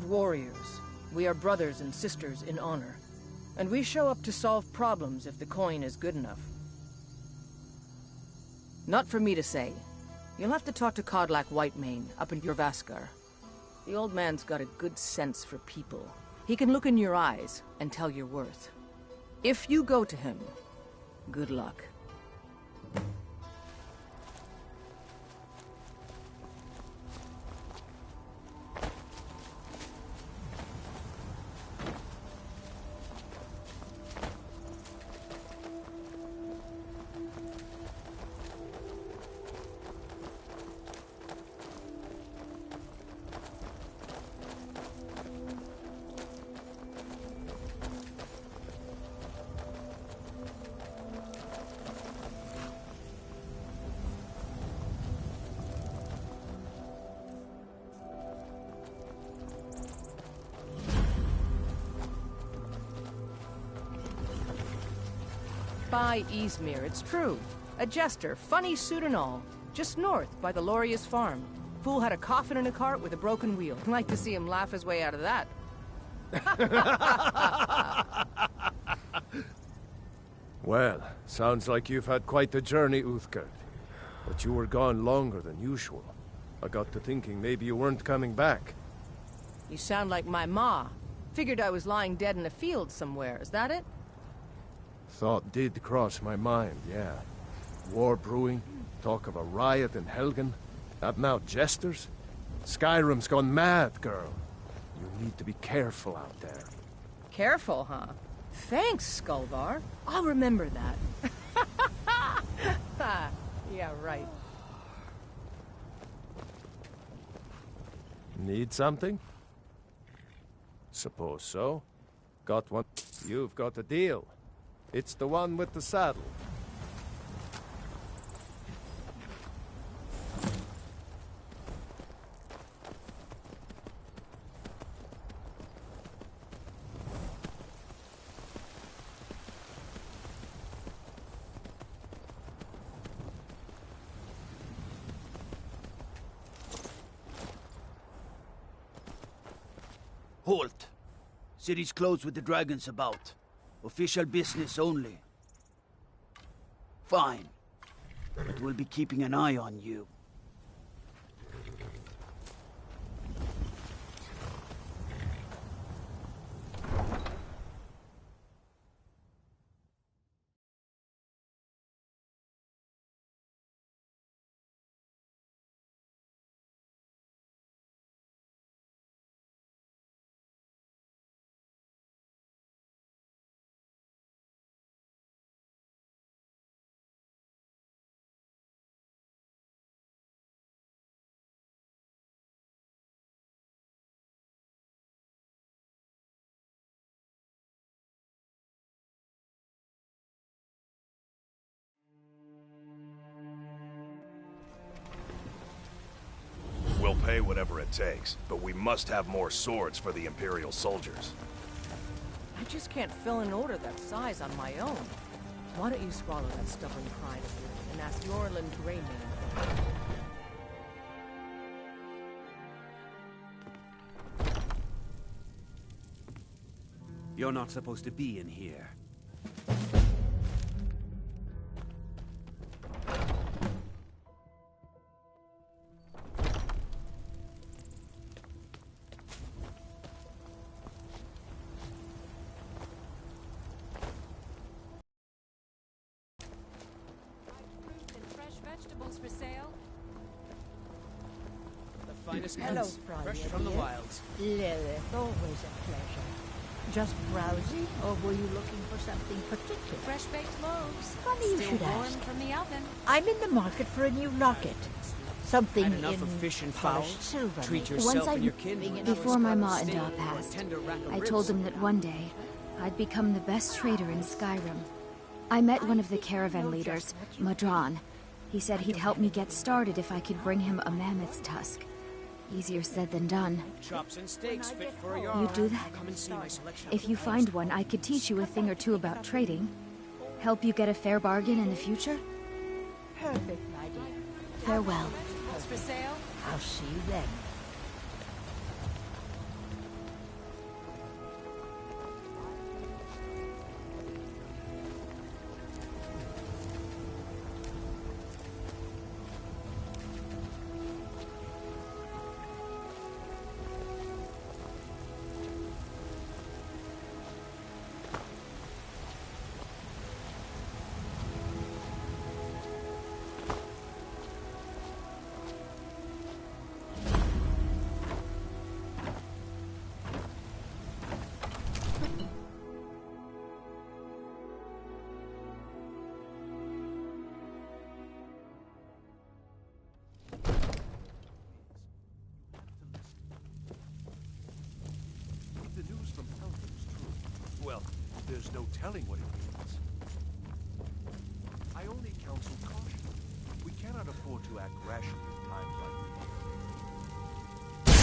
of warriors. We are brothers and sisters in honor. And we show up to solve problems if the coin is good enough. Not for me to say. You'll have to talk to Codlac Whitemane up in Jorvaskar. The old man's got a good sense for people. He can look in your eyes and tell your worth. If you go to him, good luck. By Izmir, it's true. A jester, funny suit and all. Just north, by the Lorius farm. Fool had a coffin in a cart with a broken wheel. Like to see him laugh his way out of that. Well, sounds like you've had quite the journey, Uthgerd. But you were gone longer than usual. I got to thinking maybe you weren't coming back. You sound like my ma. Figured I was lying dead in a field somewhere, is that it? Thought did cross my mind, yeah. War brewing, talk of a riot in Helgen, and now jesters? Skyrim's gone mad, girl. You need to be careful out there. Careful, huh? Thanks, Skullvar. I'll remember that. Yeah, right. Need something? Suppose so. Got one. You've got a deal. It's the one with the saddle. Halt! City's closed with the dragons about. Official business only. Fine. But we'll be keeping an eye on you. We'll pay whatever it takes, but we must have more swords for the Imperial soldiers. I just can't fill an order that size on my own. Why don't you swallow that stubborn pride of yours and ask Yorlin Greymane? You're not supposed to be in here. For sale? The finest Hello, nuts, Friday, fresh from the dear. wilds. Lilith, always a pleasure. Just browsing, or were you looking for something particular? Fresh baked loaves. Funny you Still should warm ask. from the oven. I'm in the market for a new locket. Something Had enough in of fish and polished fowl? silver. Treat maybe. yourself I- and your kin. to a Before my scarlet ma and steak Da or a passed, tender rack of I ribs. told them that one day, I'd become the best trader in Skyrim. I met one of the caravan leaders, Madron. He said he'd help me get started if I could bring him a mammoth's tusk. Easier said than done. Chops and steaks fit for a You do that? Come and see my selection. If you find one, I could teach you a thing or two about trading. Help you get a fair bargain in the future? Perfect, my dear. Farewell. Vegetables for sale? I'll see you then. Well, there's no telling what it means. I only counsel caution. We cannot afford to act rashly in times like these.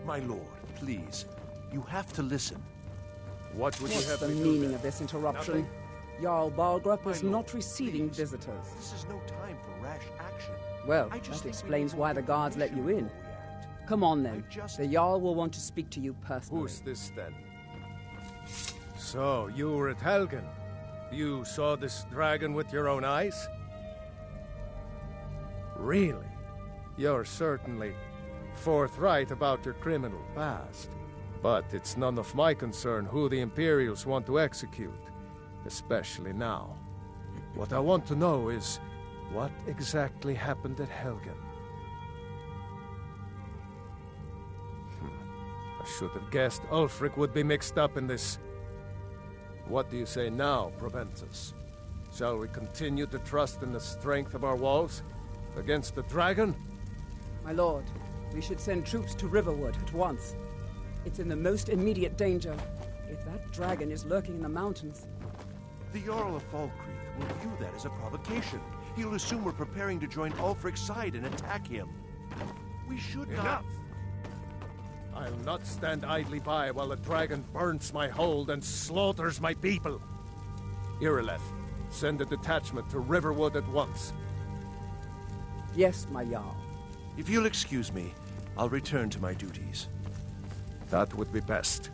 My lord, please. You have to listen. What would you What's have the me do meaning then? of this interruption? Nothing? Jarl Balgrup My is lord, not receiving please. visitors. This is no time for rash action. Well, I just that think we explains need why more the guards let you information in. before we act. Come on then. I just- The Jarl will want to speak to you personally. Who's this then? So, you were at Helgen. You saw this dragon with your own eyes? Really? You're certainly forthright about your criminal past. But it's none of my concern who the Imperials want to execute, especially now. What I want to know is, what exactly happened at Helgen? I should have guessed Ulfric would be mixed up in this. What do you say now, Proventus? Shall we continue to trust in the strength of our walls against the dragon? My lord, we should send troops to Riverwood at once. It's in the most immediate danger. If that dragon is lurking in the mountains... The Jarl of Falkreath will view that as a provocation. He'll assume we're preparing to join Ulfric's side and attack him. We should not... Enough! I'll not stand idly by while the dragon burns my hold and slaughters my people. Irileth, send a detachment to Riverwood at once. Yes, my Jarl. If you'll excuse me, I'll return to my duties. That would be best.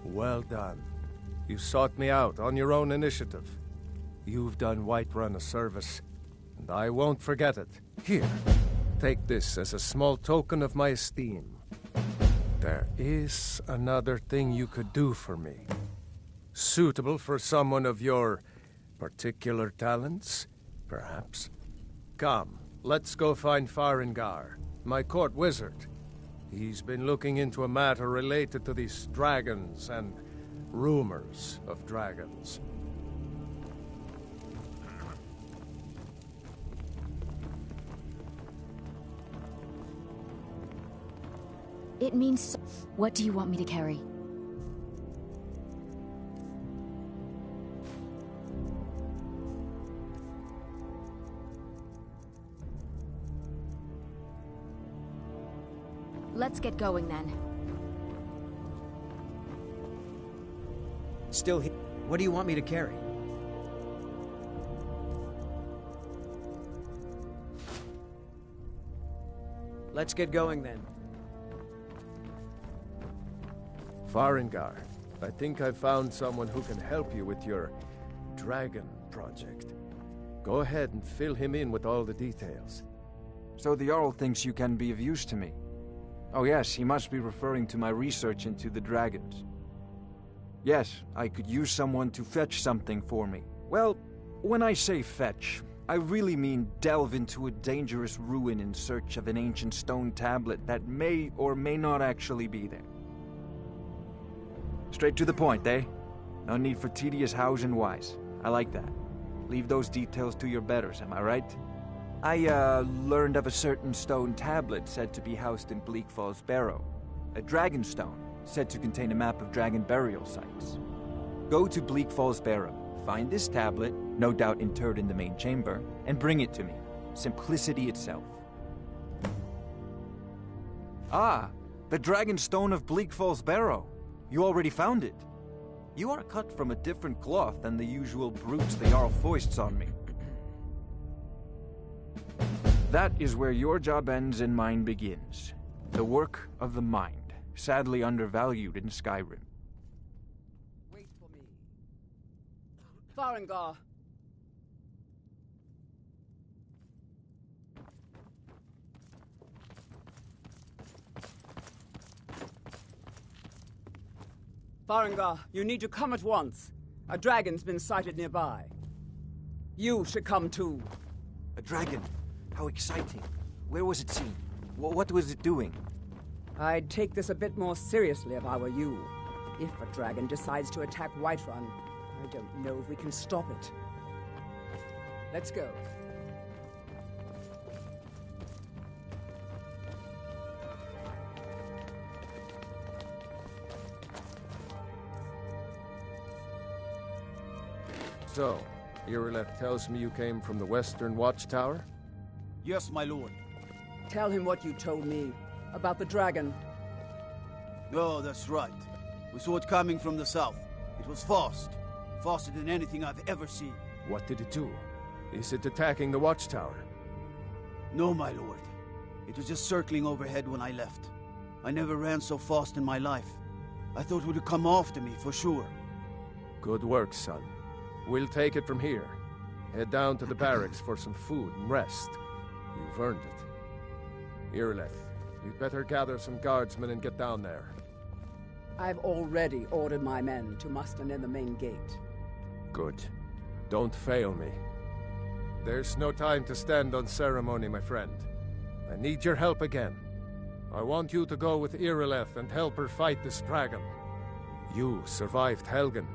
Well done. You sought me out on your own initiative. You've done Whiterun a service, and I won't forget it. Here, take this as a small token of my esteem. There is another thing you could do for me. Suitable for someone of your particular talents, perhaps. Come, let's go find Farengar, my court wizard. He's been looking into a matter related to these dragons and rumors of dragons. It means... What do you want me to carry? Let's get going then. Still here. What do you want me to carry? Let's get going then. Farengar, I think I've found someone who can help you with your dragon project. Go ahead and fill him in with all the details. So the Jarl thinks you can be of use to me. Oh yes, he must be referring to my research into the dragons. Yes, I could use someone to fetch something for me. Well, when I say fetch, I really mean delve into a dangerous ruin in search of an ancient stone tablet that may or may not actually be there. Straight to the point, eh? No need for tedious hows and whys. I like that. Leave those details to your betters, am I right? I learned of a certain stone tablet said to be housed in Bleak Falls Barrow. A dragon stone, said to contain a map of dragon burial sites. Go to Bleak Falls Barrow, find this tablet, no doubt interred in the main chamber, and bring it to me. Simplicity itself. Ah, the dragon stone of Bleak Falls Barrow. You already found it. You are cut from a different cloth than the usual brutes the Jarl foists on me. That is where your job ends and mine begins. The work of the mind, sadly undervalued in Skyrim. Wait for me. Farengar! Farengar, you need to come at once. A dragon's been sighted nearby. You should come too. A dragon? How exciting. Where was it seen? What was it doing? I'd take this a bit more seriously if I were you. If a dragon decides to attack Whiterun, I don't know if we can stop it. Let's go. So, Irileth tells me you came from the Western Watchtower? Yes, my lord. Tell him what you told me about the dragon. Oh, that's right. We saw it coming from the south. It was fast. Faster than anything I've ever seen. What did it do? Is it attacking the Watchtower? No, my lord. It was just circling overhead when I left. I never ran so fast in my life. I thought it would come after me, for sure. Good work, son. We'll take it from here. Head down to the barracks for some food and rest. You've earned it. Irileth, you'd better gather some guardsmen and get down there. I've already ordered my men to muster near the main gate. Good. Don't fail me. There's no time to stand on ceremony, my friend. I need your help again. I want you to go with Irileth and help her fight this dragon. You survived Helgen,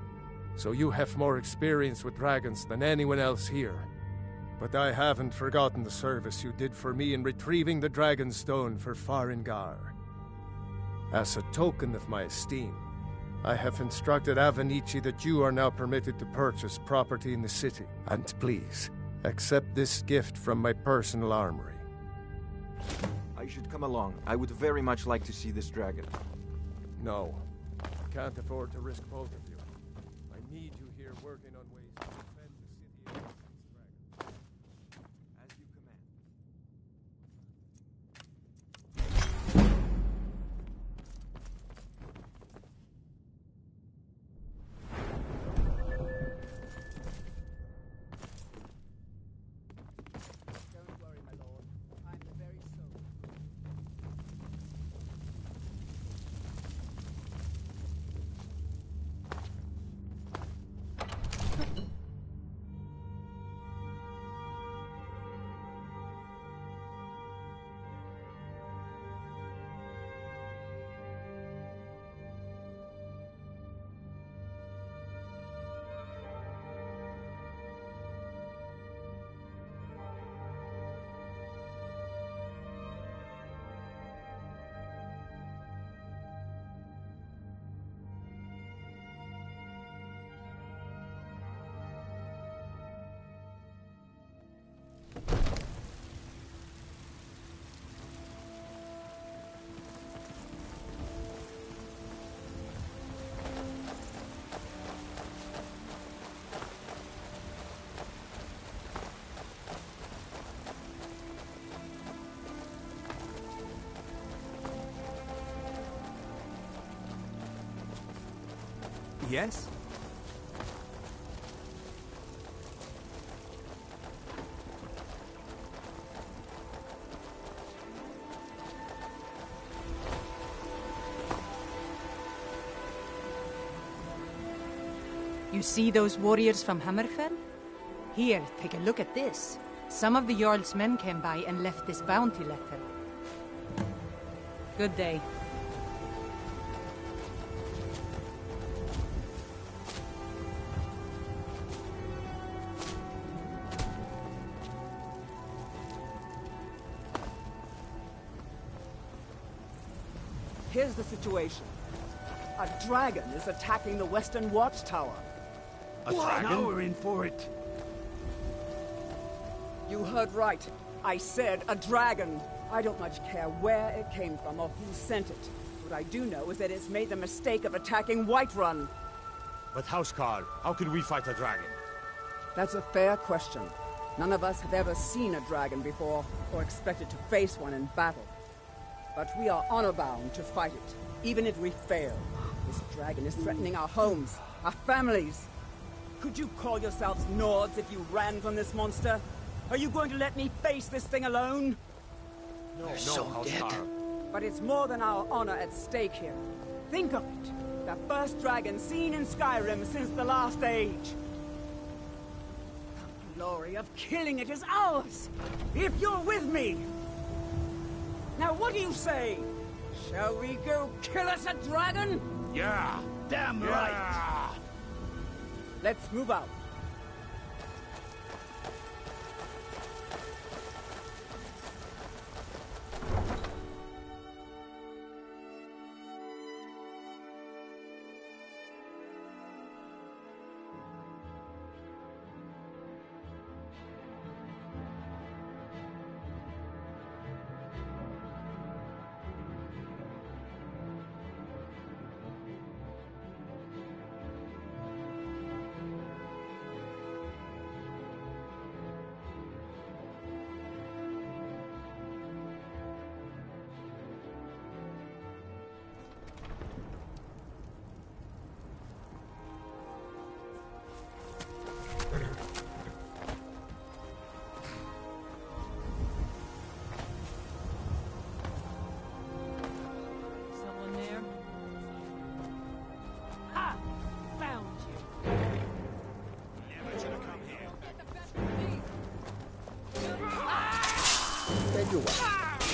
so you have more experience with dragons than anyone else here. But I haven't forgotten the service you did for me in retrieving the Dragon Stone for Farengar. As a token of my esteem, I have instructed Avenici that you are now permitted to purchase property in the city. And please, accept this gift from my personal armory. I should come along. I would very much like to see this dragon. No. I can't afford to risk both of you. I need you here working on ways to defend the city against this dragon. As you command. Don't worry, my lord. I'm the very soul. Yes? You see those warriors from Hammerfell? Here, take a look at this. Some of the Jarl's men came by and left this bounty letter. Good day. Here's the situation. A dragon is attacking the Western Watchtower. A dragon? Now we're in for it. You heard right. I said a dragon. I don't much care where it came from or who sent it. What I do know is that it's made the mistake of attacking Whiterun. But Housecarl, how can we fight a dragon? That's a fair question. None of us have ever seen a dragon before, or expected to face one in battle. But we are honor-bound to fight it, even if we fail. This dragon is threatening our homes, our families. Could you call yourselves Nords if you ran from this monster? Are you going to let me face this thing alone? No, Housecarl. But it's more than our honor at stake here. Think of it. The first dragon seen in Skyrim since the last age. The glory of killing it is ours, if you're with me. Now what do you say? Shall we go kill us a dragon? Yeah! Damn right! Let's move out.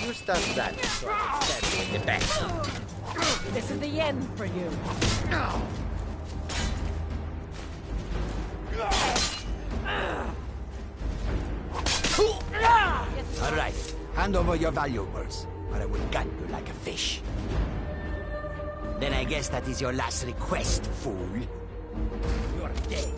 You start that, so I stab you in the back. This is the end for you. All right, hand over your valuables, or I will gut you like a fish. Then I guess that is your last request, fool. You're dead.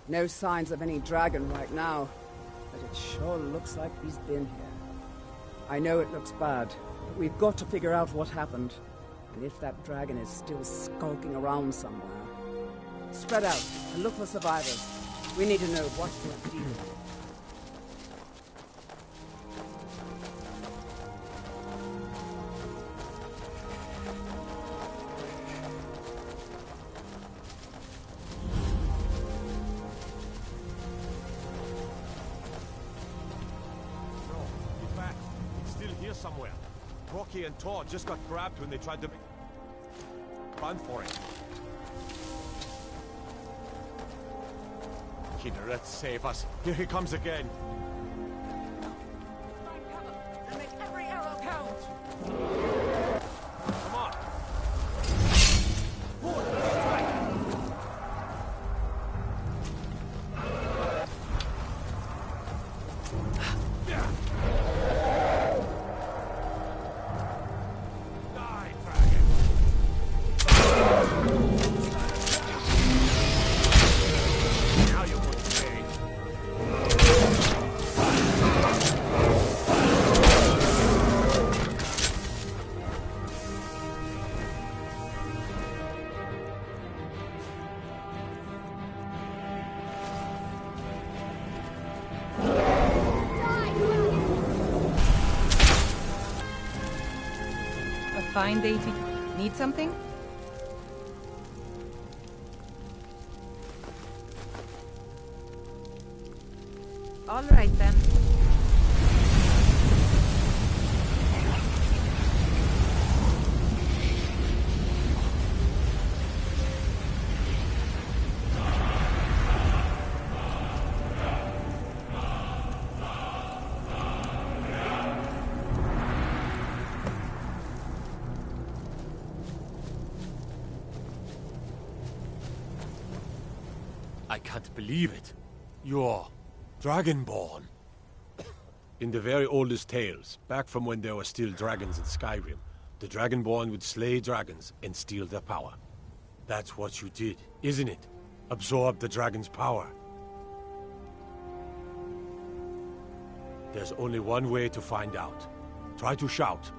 No signs of any dragon right now, but it sure looks like he's been here. I know it looks bad, but we've got to figure out what happened, and if that dragon is still skulking around somewhere. Spread out and look for survivors. We need to know what we're dealing with. Somewhere. Rocky and Tor just got grabbed when they tried to run for it. Kinneret, save us. Here he comes again. And make every arrow count. Come on. Fine day to... Need something? All right, then. I can't believe it. You're Dragonborn. In the very oldest tales, back from when there were still dragons in Skyrim, the Dragonborn would slay dragons and steal their power. That's what you did, isn't it? Absorb the dragon's power. There's only one way to find out. Try to shout.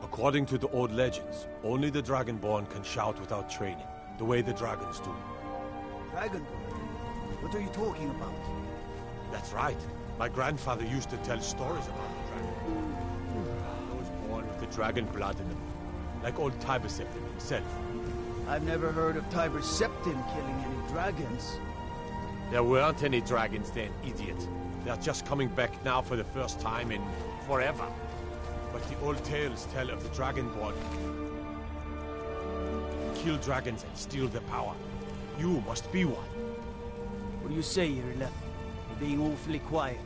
According to the old legends, only the Dragonborn can shout without training, the way the dragons do. Dragonborn? What are you talking about? That's right. My grandfather used to tell stories about the dragon. Those born with the dragon blood in them. Like old Tiber Septim himself. I've never heard of Tiber Septim killing any dragons. There weren't any dragons then, idiot. They're just coming back now for the first time in forever. But the old tales tell of the Dragonborn. Kill dragons and steal their power. You must be one. What do you say, Irleth? You're being awfully quiet.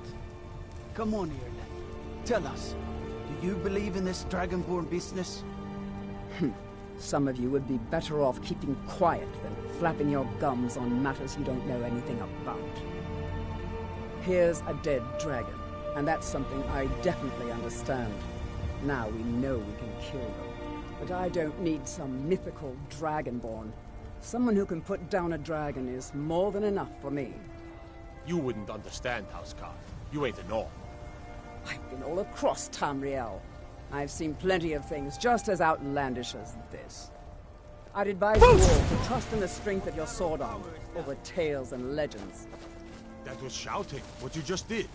Come on, Irleth. Tell us, do you believe in this Dragonborn business? Some of you would be better off keeping quiet than flapping your gums on matters you don't know anything about. Here's a dead dragon, and that's something I definitely understand. Now we know we can kill them. But I don't need some mythical dragonborn. Someone who can put down a dragon is more than enough for me. You wouldn't understand, Housecarl. You ain't a North. I've been all across Tamriel. I've seen plenty of things just as outlandish as this. I'd advise you all to trust in the strength of your sword arm over tales and legends. That was shouting, what you just did.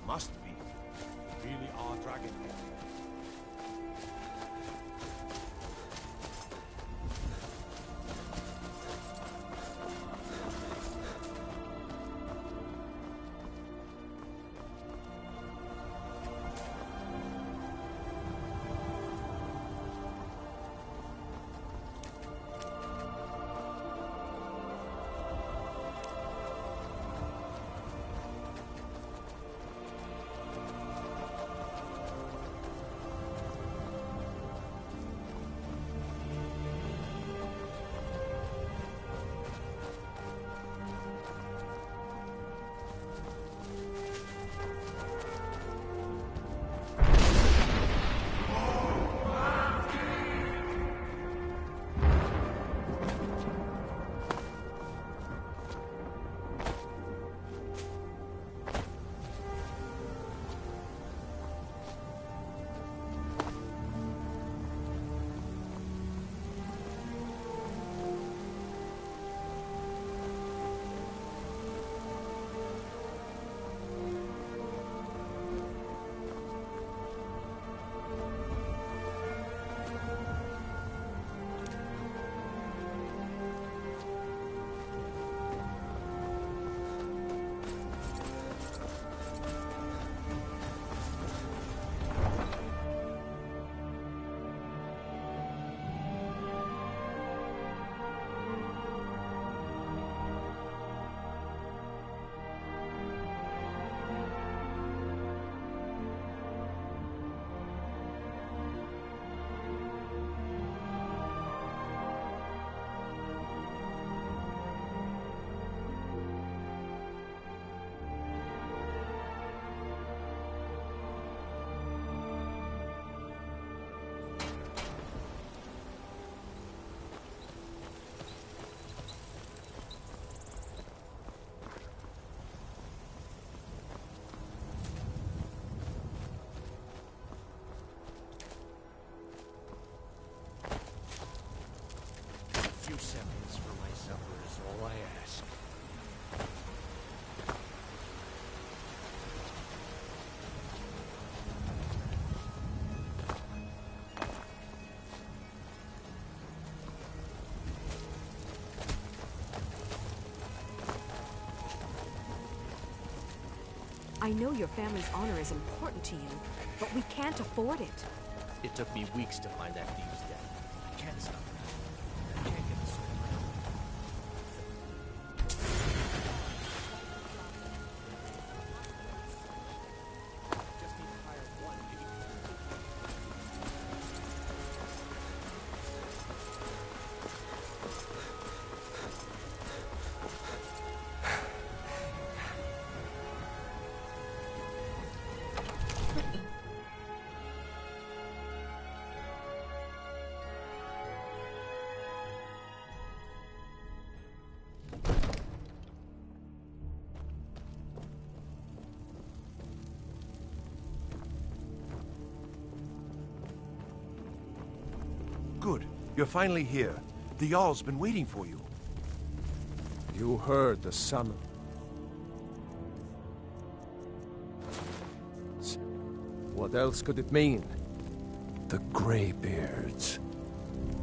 Must be. You really are dragon. Few seconds for my supper is all I ask. I know your family's honor is important to you, but we can't afford it. It took me weeks to find that thieves' den. I can't stop it. I can't get the sword around. Just need to hire one, maybe. Good. You're finally here. The Jarl's been waiting for you. You heard the summon. What else could it mean? The Greybeards.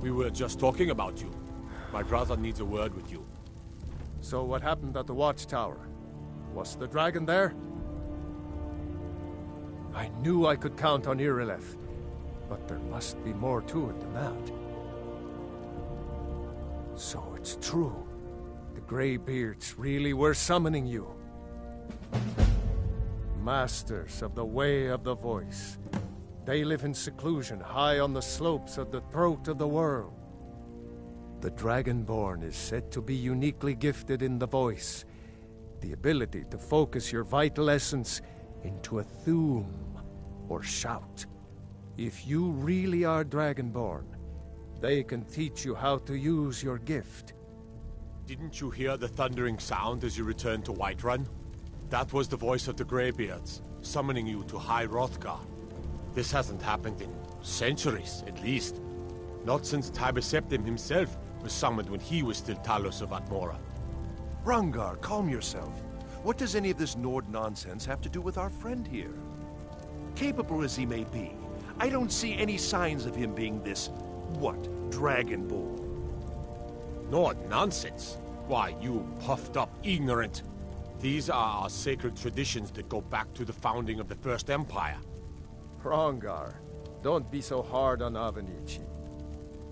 We were just talking about you. My brother needs a word with you. So what happened at the watchtower? Was the dragon there? I knew I could count on Irileth, but there must be more to it than that. So it's true. The Greybeards really were summoning you. Masters of the Way of the Voice. They live in seclusion high on the slopes of the throat of the world. The Dragonborn is said to be uniquely gifted in the voice, the ability to focus your vital essence into a thum, or shout. If you really are Dragonborn, they can teach you how to use your gift. Didn't you hear the thundering sound as you returned to Whiterun? That was the voice of the Greybeards, summoning you to High Hrothgar. This hasn't happened in centuries, at least. Not since Tiber Septim himself was summoned when he was still Talos of Atmora. Rungar, calm yourself. What does any of this Nord nonsense have to do with our friend here? Capable as he may be, I don't see any signs of him being this, what, Dragonborn? Nord nonsense? Why, you puffed up ignorant. These are our sacred traditions that go back to the founding of the First Empire. Hrongar, don't be so hard on Avenici.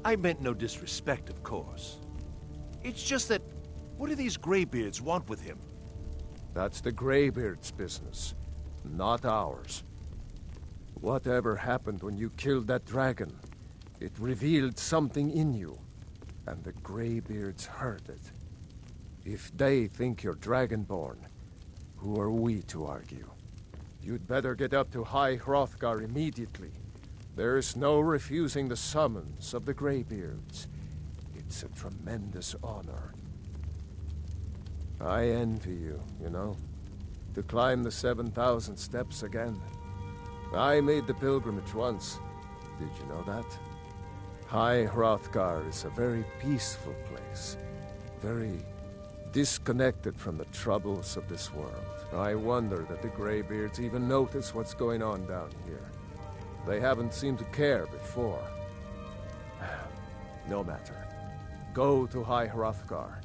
I meant no disrespect, of course. It's just that, what do these Greybeards want with him? That's the Greybeards' business, not ours. Whatever happened when you killed that dragon, it revealed something in you, and the Greybeards heard it. If they think you're Dragonborn, who are we to argue? You'd better get up to High Hrothgar immediately. There's no refusing the summons of the Greybeards. It's a tremendous honor. I envy you, you know, to climb the 7,000 steps again. I made the pilgrimage once. Did you know that? High Hrothgar is a very peaceful place. Very disconnected from the troubles of this world. I wonder that the Greybeards even notice what's going on down here. They haven't seemed to care before. No matter. Go to High Hrothgar.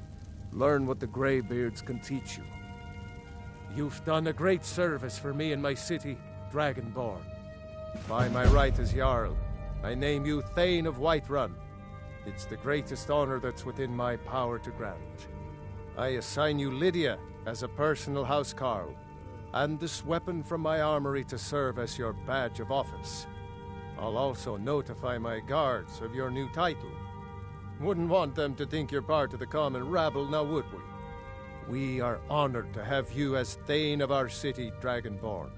Learn what the Greybeards can teach you. You've done a great service for me and my city, Dragonborn. By my right as Jarl, I name you Thane of Whiterun. It's the greatest honor that's within my power to grant. I assign you Lydia as a personal housecarl, and this weapon from my armory to serve as your badge of office. I'll also notify my guards of your new title. Wouldn't want them to think you're part of the common rabble, now would we? We are honored to have you as Thane of our city, Dragonborn.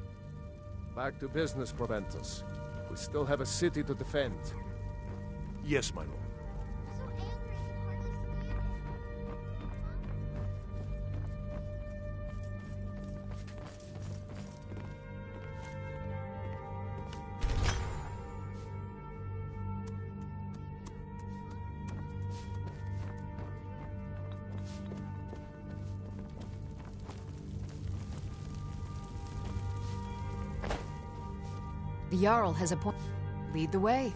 Back to business, Proventus. We still have a city to defend. Yes, my lord. The Jarl has appointed. Lead the way.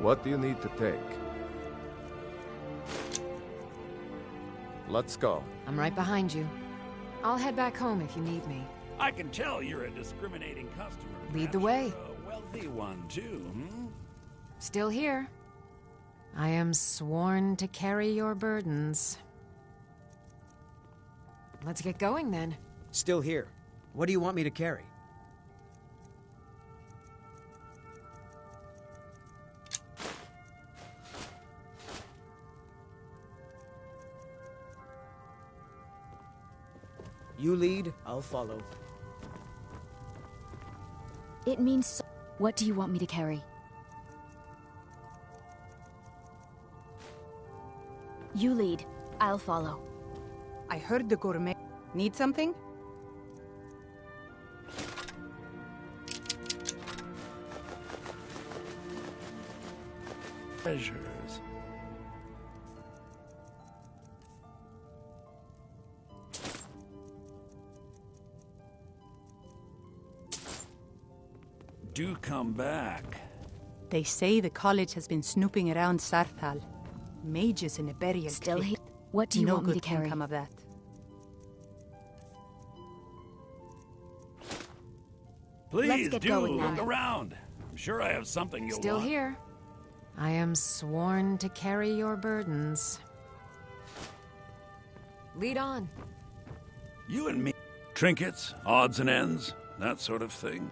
What do you need to take? Let's go. I'm right behind you. I'll head back home if you need me. I can tell you're a discriminating customer. Lead the way. A wealthy one, too, hmm? Still here. I am sworn to carry your burdens. Let's get going, then. Still here. What do you want me to carry? You lead, I'll follow. It means... What do you want me to carry? You lead, I'll follow. I heard the gourmet. Need something? Treasures. Do come back. They say the college has been snooping around Sarthal. Mages in a burial Still crypt. here? What do you want me to No good can carry? come of that. Please Let's get do going, look then. around. I'm sure I have something you'll Still want. here. I am sworn to carry your burdens. Lead on. You and me. Trinkets, odds and ends, that sort of thing.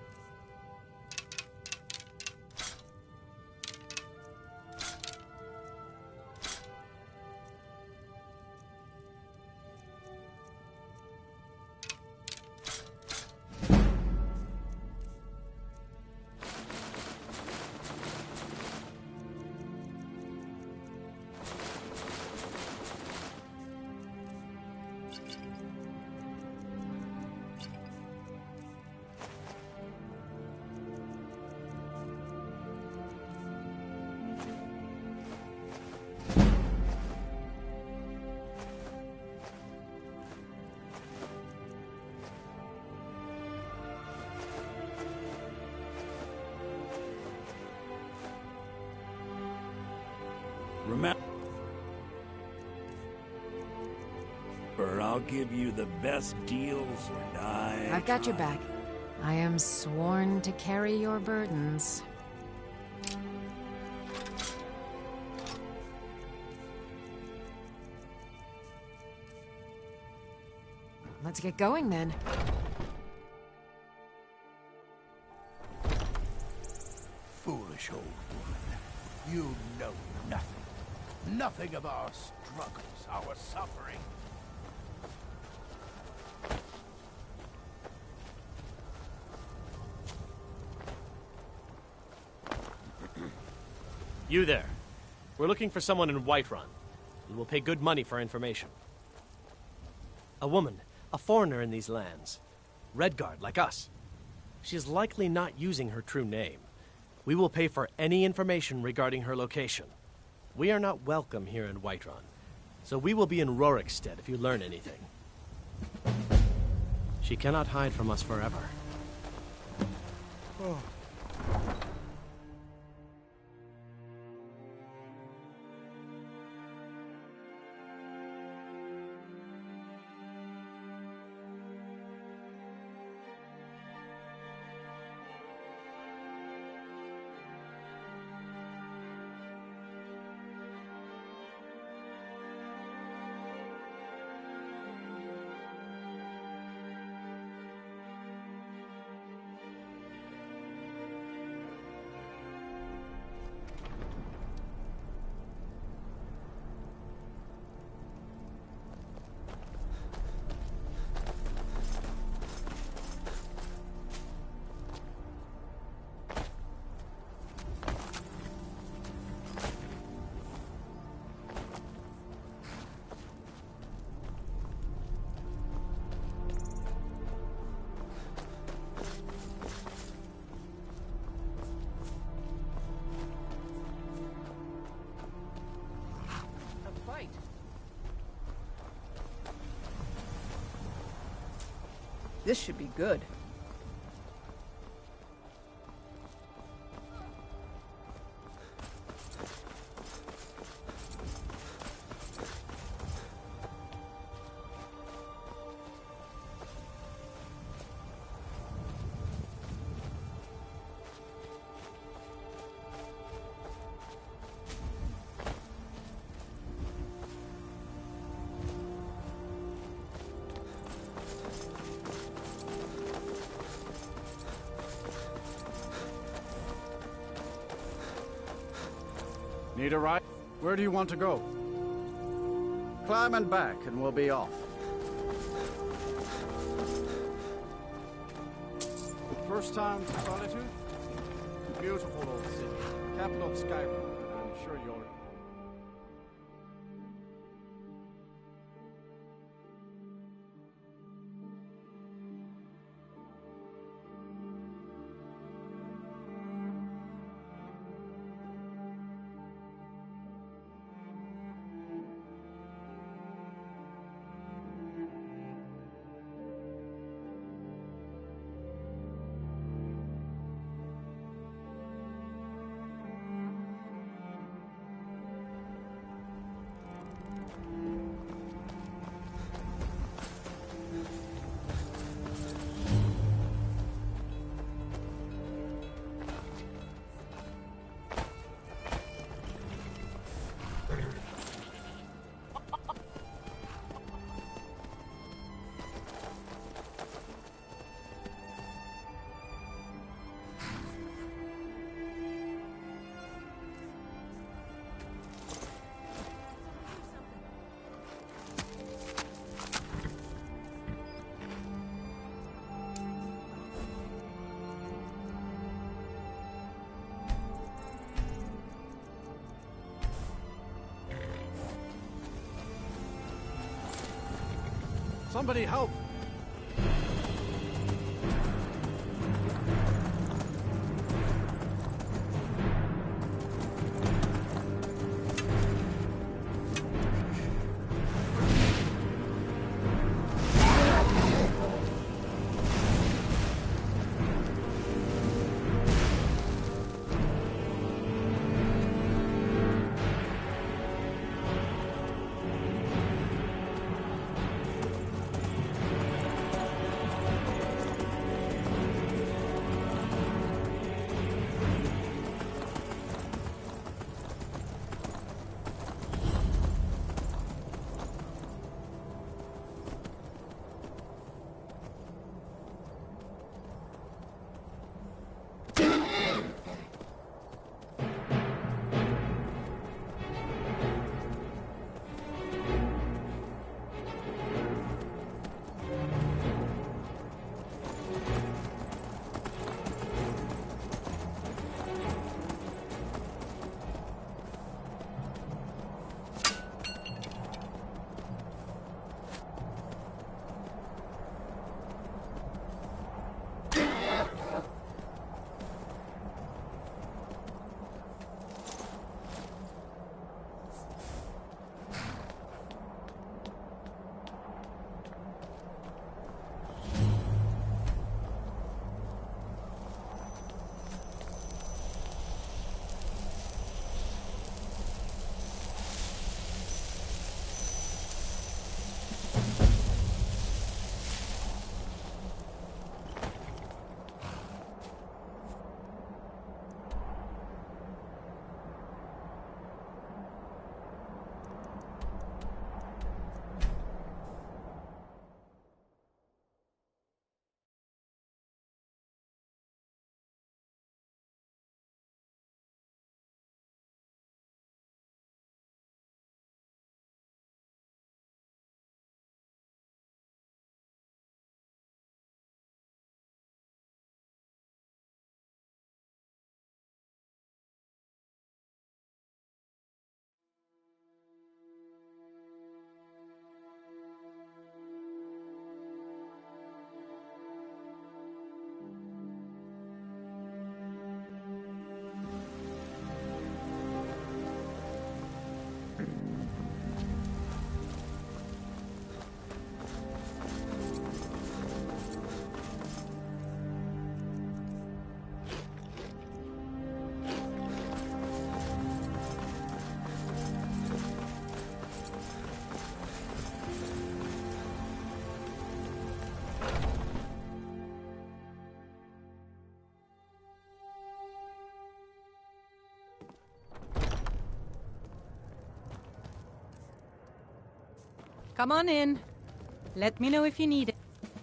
Remember, I'll give you the best deals or die. I've got your back. I am sworn to carry your burdens. Let's get going then. Foolish old woman. You know nothing. Nothing of our struggles, our suffering. You there. We're looking for someone in Whiterun. We will pay good money for information. A woman, a foreigner in these lands. Redguard, like us. She is likely not using her true name. We will pay for any information regarding her location. We are not welcome here in Whiterun, so we will be in Rorikstead if you learn anything. She cannot hide from us forever. Oh. This should be good. Need a ride? Where do you want to go? Climb and back, and we'll be off. First time to Solitude? Beautiful old city. Capital of Skyrim. I'm sure you're... Somebody help! Come on in. Let me know if you need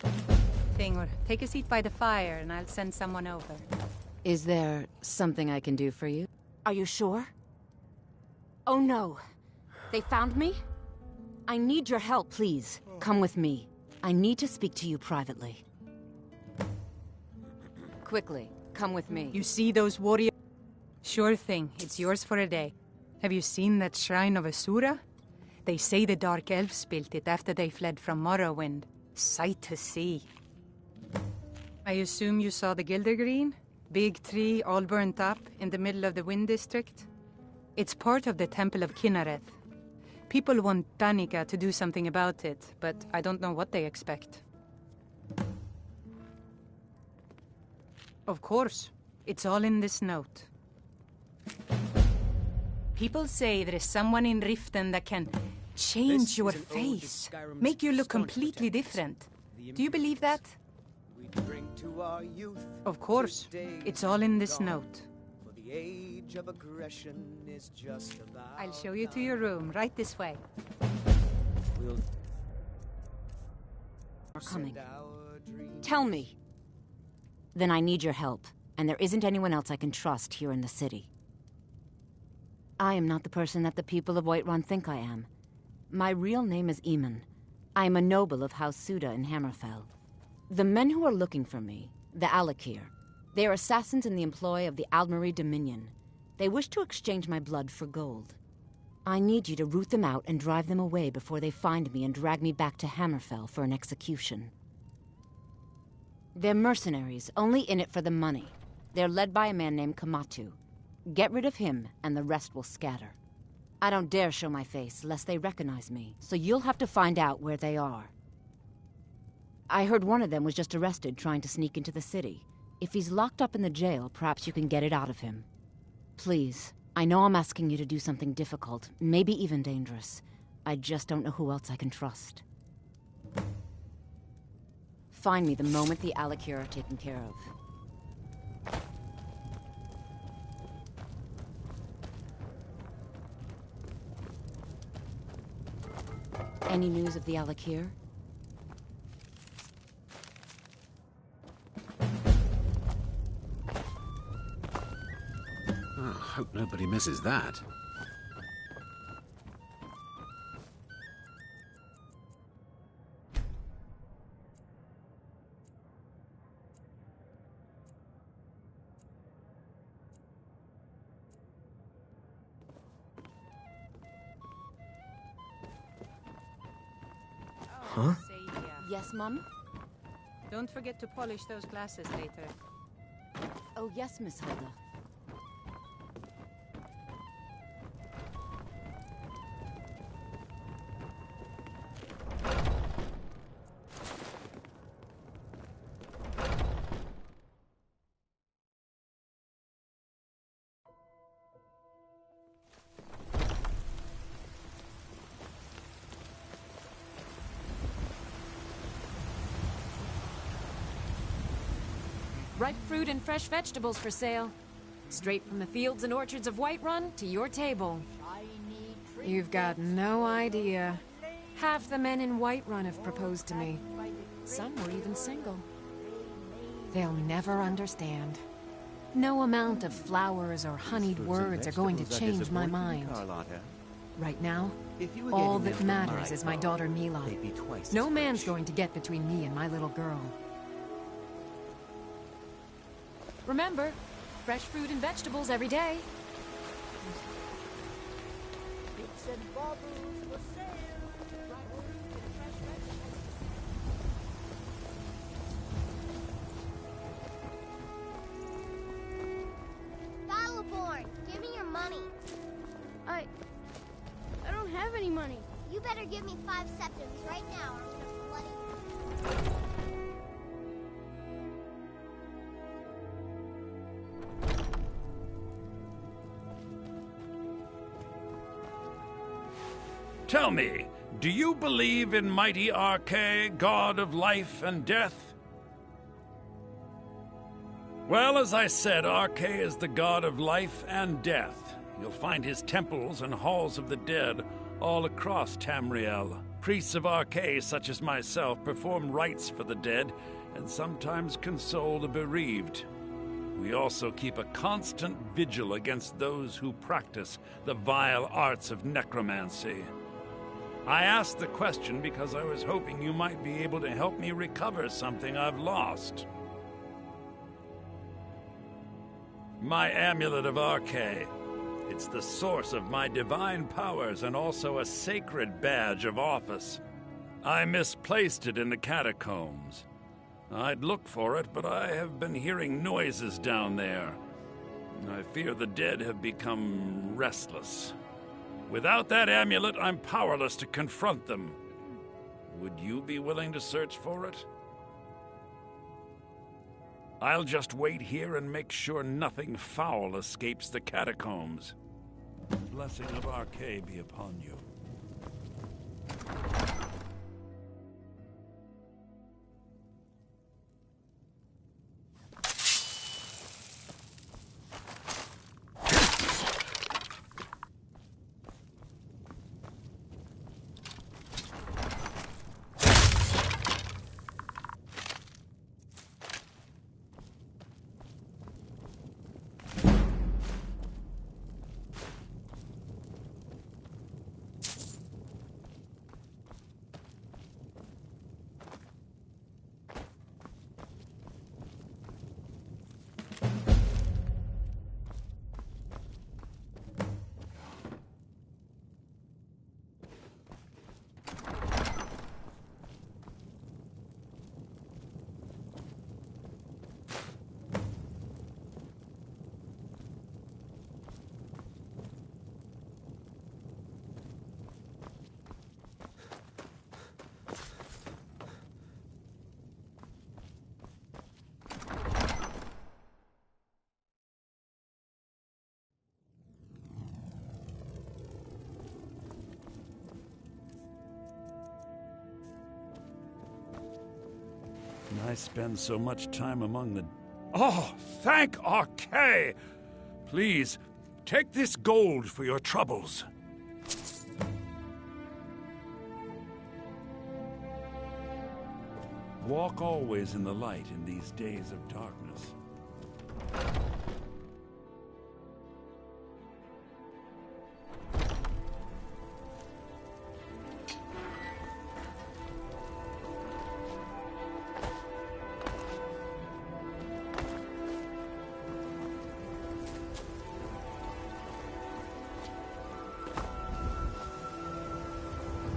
anything, or take a seat by the fire and I'll send someone over. Is there something I can do for you? Are you sure? Oh no. They found me? I need your help, please. Come with me. I need to speak to you privately. quickly. Come with me. You see those warriors? Sure thing. It's yours for a day. Have you seen that shrine of Asura? They say the Dark Elves built it after they fled from Morrowind. Sight to see. I assume you saw the Gildergreen? Big tree, all burnt up, in the middle of the Wind District? It's part of the Temple of Kynareth. People want Danica to do something about it, but I don't know what they expect. Of course. It's all in this note. People say there is someone in Riften that can change your face, make you look completely different. Do you believe that? Of course. It's all in this note. I'll show you to your room, right this way. We're coming. Tell me. Then I need your help, and there isn't anyone else I can trust here in the city. I am not the person that the people of Whiterun think I am. My real name is Eamon. I am a noble of House Suda in Hammerfell. The men who are looking for me, the Alakir, they are assassins in the employ of the Aldmeri Dominion. They wish to exchange my blood for gold. I need you to root them out and drive them away before they find me and drag me back to Hammerfell for an execution. They're mercenaries, only in it for the money. They're led by a man named Kamatu. Get rid of him, and the rest will scatter. I don't dare show my face, lest they recognize me, so you'll have to find out where they are. I heard one of them was just arrested trying to sneak into the city. If he's locked up in the jail, perhaps you can get it out of him. Please, I know I'm asking you to do something difficult, maybe even dangerous. I just don't know who else I can trust. Find me the moment the Alakir are taken care of. Any news of the Alakir? Oh, hope nobody misses that. Huh? Yes, Mum? Don't forget to polish those glasses later. Oh, yes, Miss Hulda. Ripe fruit and fresh vegetables for sale. Straight from the fields and orchards of Whiterun to your table. You've got no idea. Half the men in Whiterun have proposed to me. Some were even single. They'll never understand. No amount of flowers or honeyed words are going to change my mind. Right now, all that matters is my daughter Mila. No man's going to get between me and my little girl. Remember, fresh fruit and vegetables every day. Bits and baubles for sale. Battleborn, give me your money. I don't have any money. You better give me 5 septims right now, or I'm gonna bloody you. Tell me, do you believe in mighty Arkay, god of life and death? Well, as I said, Arkay is the god of life and death. You'll find his temples and halls of the dead all across Tamriel. Priests of Arkay, such as myself, perform rites for the dead and sometimes console the bereaved. We also keep a constant vigil against those who practice the vile arts of necromancy. I asked the question because I was hoping you might be able to help me recover something I've lost. My amulet of Arche. It's the source of my divine powers and also a sacred badge of office. I misplaced it in the catacombs. I'd look for it, but I have been hearing noises down there. I fear the dead have become restless. Without that amulet, I'm powerless to confront them. Would you be willing to search for it? I'll just wait here and make sure nothing foul escapes the catacombs. The blessing of Arche be upon you. I spend so much time among the... Oh, thank Arche! Please, take this gold for your troubles. Walk always in the light in these days of darkness.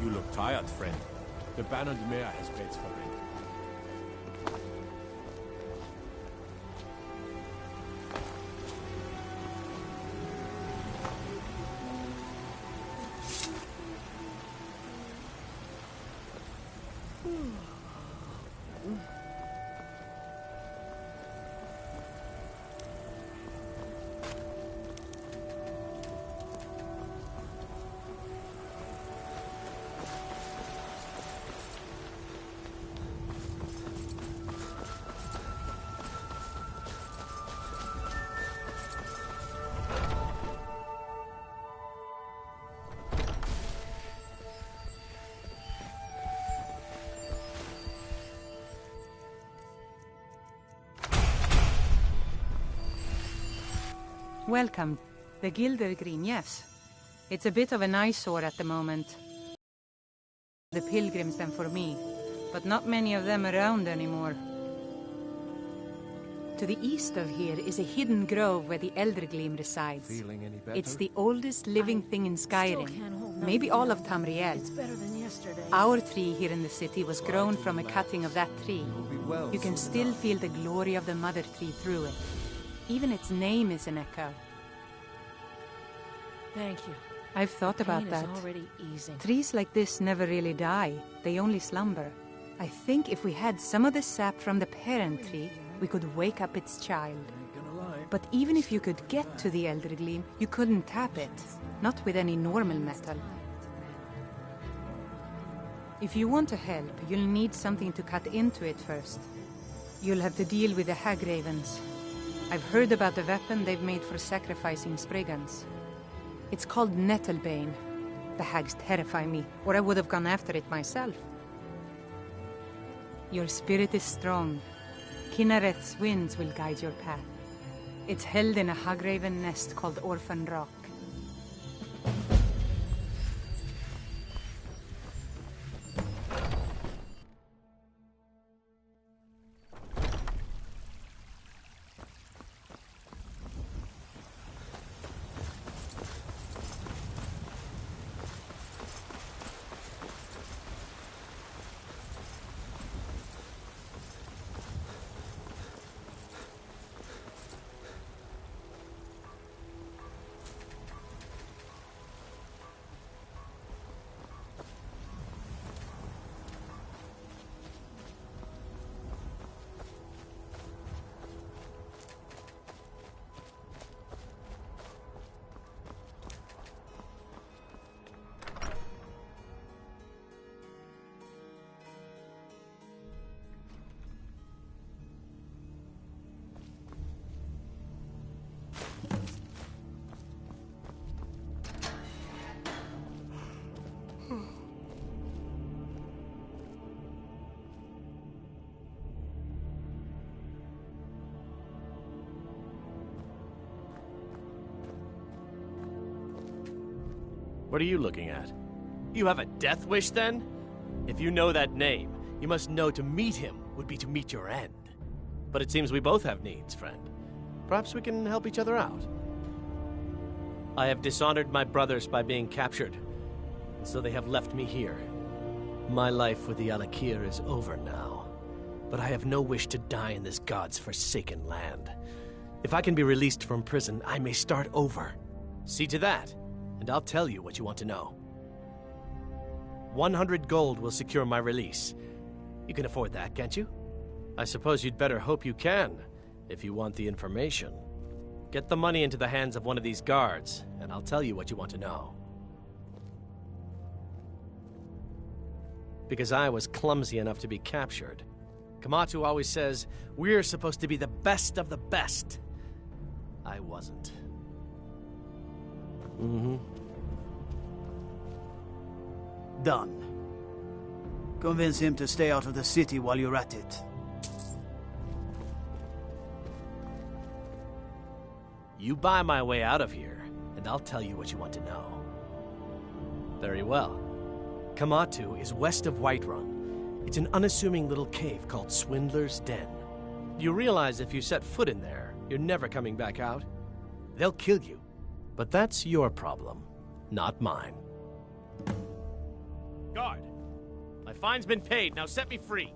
You look tired, friend. The Baron de Mare has beds for rent. Welcome. The Gilder Green, yes. It's a bit of an eyesore at the moment. The pilgrims than for me, but not many of them around anymore. To the east of here is a hidden grove where the Eldergleam resides. Feeling any better? It's the oldest living thing in Skyrim. Maybe all of Tamriel. It's better than yesterday. Our tree here in the city was grown from a cutting of that tree. You can still feel the glory of the mother tree through it. Even its name is an echo. Thank you. I've thought about Pain that. is already easing. Trees like this never really die. They only slumber. I think if we had some of the sap from the parent tree, we could wake up its child. But even if you could get to the Eldergleam, you couldn't tap it. Not with any normal metal. If you want to help, you'll need something to cut into it first. You'll have to deal with the hag ravens. I've heard about the weapon they've made for sacrificing Spriggans. It's called Nettlebane. The hags terrify me, or I would have gone after it myself. Your spirit is strong. Kinnereth's winds will guide your path. It's held in a hagraven nest called Orphan Rock. What are you looking at? You have a death wish, then? If you know that name, you must know to meet him would be to meet your end. But it seems we both have needs, friend. Perhaps we can help each other out. I have dishonored my brothers by being captured, and so they have left me here. My life with the Alakir is over now, but I have no wish to die in this god's forsaken land. If I can be released from prison, I may start over. See to that, and I'll tell you what you want to know. 100 gold will secure my release. You can afford that, can't you? I suppose you'd better hope you can, if you want the information. Get the money into the hands of one of these guards, and I'll tell you what you want to know. Because I was clumsy enough to be captured. Kamatu always says, we're supposed to be the best of the best. I wasn't. Done. Convince him to stay out of the city while you're at it. You buy my way out of here, and I'll tell you what you want to know. Very well. Kamatu is west of Whiterun. It's an unassuming little cave called Swindler's Den. You realize if you set foot in there, you're never coming back out? They'll kill you. But that's your problem, not mine. Guard! My fine's been paid, now set me free!